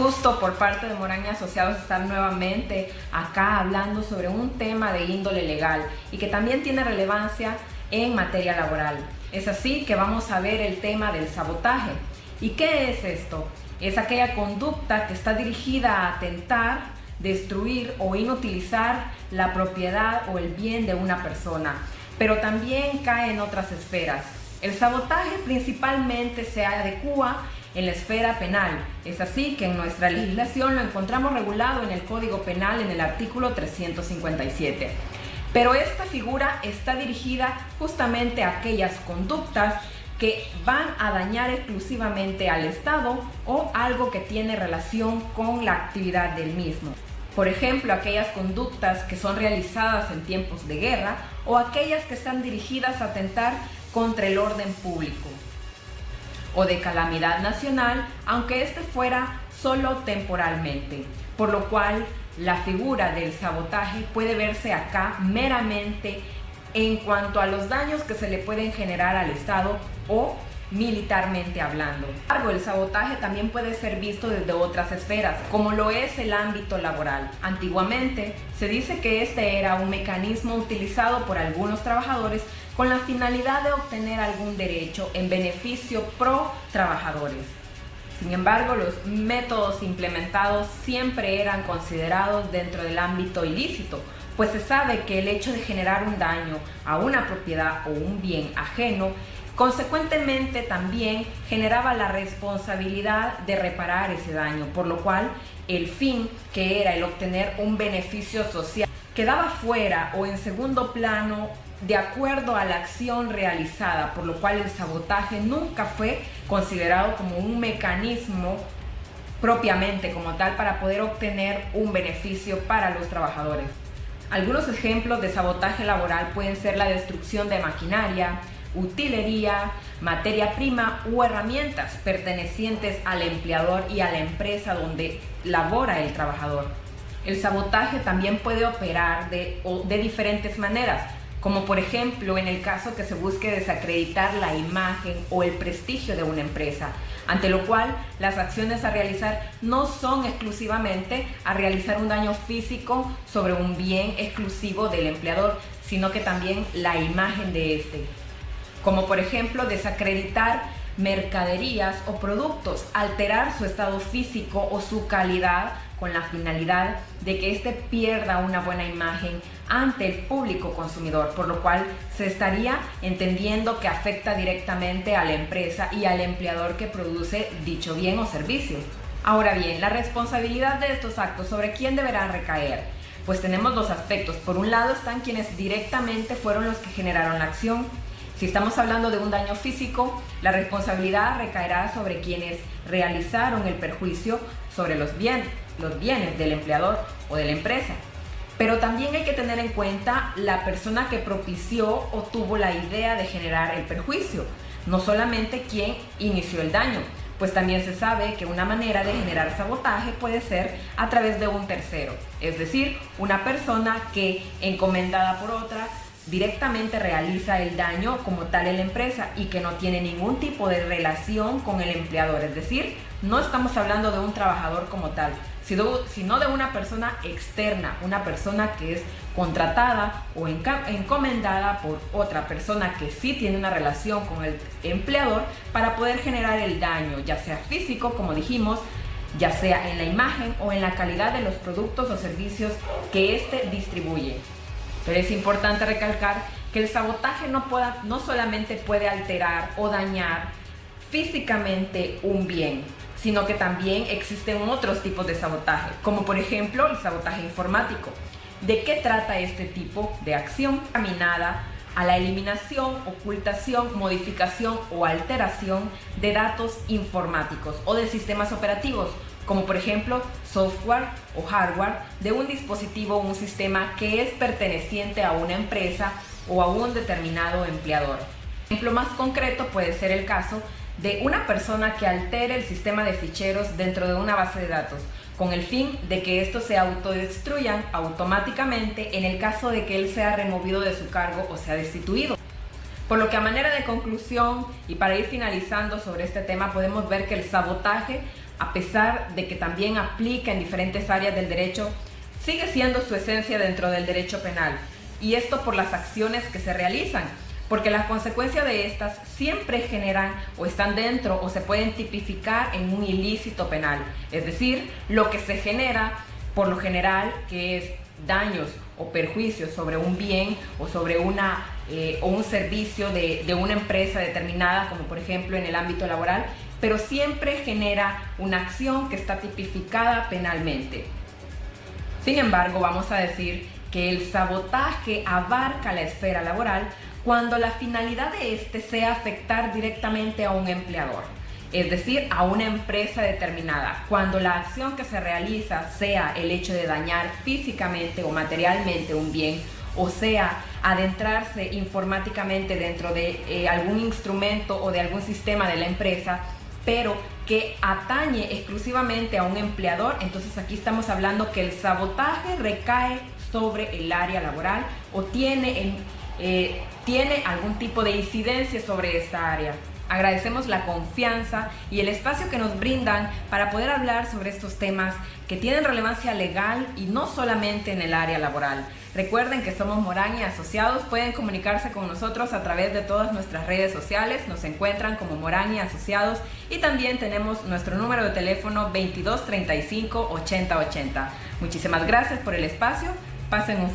gusto por parte de Morán y Asociados estar nuevamente acá hablando sobre un tema de índole legal y que también tiene relevancia en materia laboral. Es así que vamos a ver el tema del sabotaje. ¿Y qué es esto? Es aquella conducta que está dirigida a atentar, destruir o inutilizar la propiedad o el bien de una persona, pero también cae en otras esferas. El sabotaje principalmente se adecua en la esfera penal. Es así que en nuestra legislación lo encontramos regulado en el Código Penal en el artículo 357. Pero esta figura está dirigida justamente a aquellas conductas que van a dañar exclusivamente al Estado o algo que tiene relación con la actividad del mismo. Por ejemplo, aquellas conductas que son realizadas en tiempos de guerra o aquellas que están dirigidas a atentar contra el orden público o de calamidad nacional, aunque este fuera solo temporalmente, por lo cual la figura del sabotaje puede verse acá meramente en cuanto a los daños que se le pueden generar al Estado o militarmente hablando. Sin embargo, el sabotaje también puede ser visto desde otras esferas, como lo es el ámbito laboral. Antiguamente, se dice que este era un mecanismo utilizado por algunos trabajadores con la finalidad de obtener algún derecho en beneficio pro trabajadores. Sin embargo, los métodos implementados siempre eran considerados dentro del ámbito ilícito, pues se sabe que el hecho de generar un daño a una propiedad o un bien ajeno consecuentemente también generaba la responsabilidad de reparar ese daño, por lo cual el fin, que era el obtener un beneficio social, quedaba fuera o en segundo plano de acuerdo a la acción realizada, por lo cual el sabotaje nunca fue considerado como un mecanismo propiamente como tal para poder obtener un beneficio para los trabajadores. Algunos ejemplos de sabotaje laboral pueden ser la destrucción de maquinaria, utilería, materia prima u herramientas pertenecientes al empleador y a la empresa donde labora el trabajador. El sabotaje también puede operar de diferentes maneras, como por ejemplo en el caso que se busque desacreditar la imagen o el prestigio de una empresa, ante lo cual las acciones a realizar no son exclusivamente a realizar un daño físico sobre un bien exclusivo del empleador, sino que también la imagen de este. Como por ejemplo desacreditar mercaderías o productos, alterar su estado físico o su calidad con la finalidad de que éste pierda una buena imagen ante el público consumidor, por lo cual se estaría entendiendo que afecta directamente a la empresa y al empleador que produce dicho bien o servicio. Ahora bien, la responsabilidad de estos actos, ¿sobre quién deberá recaer? Pues tenemos dos aspectos. Por un lado están quienes directamente fueron los que generaron la acción. Si estamos hablando de un daño físico, la responsabilidad recaerá sobre quienes realizaron el perjuicio sobre los bienes del empleador o de la empresa. Pero también hay que tener en cuenta la persona que propició o tuvo la idea de generar el perjuicio, no solamente quien inició el daño, pues también se sabe que una manera de generar sabotaje puede ser a través de un tercero, es decir, una persona que, encomendada por otra, directamente realiza el daño como tal en la empresa y que no tiene ningún tipo de relación con el empleador, es decir, no estamos hablando de un trabajador como tal, sino de una persona externa, una persona que es contratada o encomendada por otra persona que sí tiene una relación con el empleador para poder generar el daño, ya sea físico, como dijimos, ya sea en la imagen o en la calidad de los productos o servicios que éste distribuye. Pero es importante recalcar que el sabotaje no solamente puede alterar o dañar físicamente un bien, sino que también existen otros tipos de sabotaje, como por ejemplo el sabotaje informático. ¿De qué trata este tipo de acción? Encaminada a la eliminación, ocultación, modificación o alteración de datos informáticos o de sistemas operativos, como por ejemplo software o hardware de un dispositivo o un sistema que es perteneciente a una empresa o a un determinado empleador. Un ejemplo más concreto puede ser el caso de una persona que altere el sistema de ficheros dentro de una base de datos, con el fin de que estos se autodestruyan automáticamente en el caso de que él sea removido de su cargo o sea destituido. Por lo que a manera de conclusión y para ir finalizando sobre este tema podemos ver que el sabotaje a pesar de que también aplica en diferentes áreas del derecho, sigue siendo su esencia dentro del derecho penal. Y esto por las acciones que se realizan, porque las consecuencias de estas siempre generan o están dentro o se pueden tipificar en un ilícito penal. Es decir, lo que se genera por lo general, que es daños o perjuicios sobre un bien o sobre o un servicio de una empresa determinada, como por ejemplo en el ámbito laboral, pero siempre genera una acción que está tipificada penalmente. Sin embargo, vamos a decir que el sabotaje abarca la esfera laboral cuando la finalidad de este sea afectar directamente a un empleador, es decir, a una empresa determinada, cuando la acción que se realiza sea el hecho de dañar físicamente o materialmente un bien, o sea, adentrarse informáticamente dentro de algún instrumento o de algún sistema de la empresa, pero que atañe exclusivamente a un empleador. Entonces aquí estamos hablando que el sabotaje recae sobre el área laboral o tiene algún tipo de incidencia sobre esta área. Agradecemos la confianza y el espacio que nos brindan para poder hablar sobre estos temas que tienen relevancia legal y no solamente en el área laboral. Recuerden que somos Morán y Asociados, pueden comunicarse con nosotros a través de todas nuestras redes sociales, nos encuentran como Morán y Asociados y también tenemos nuestro número de teléfono 2235 8080. Muchísimas gracias por el espacio, pasen un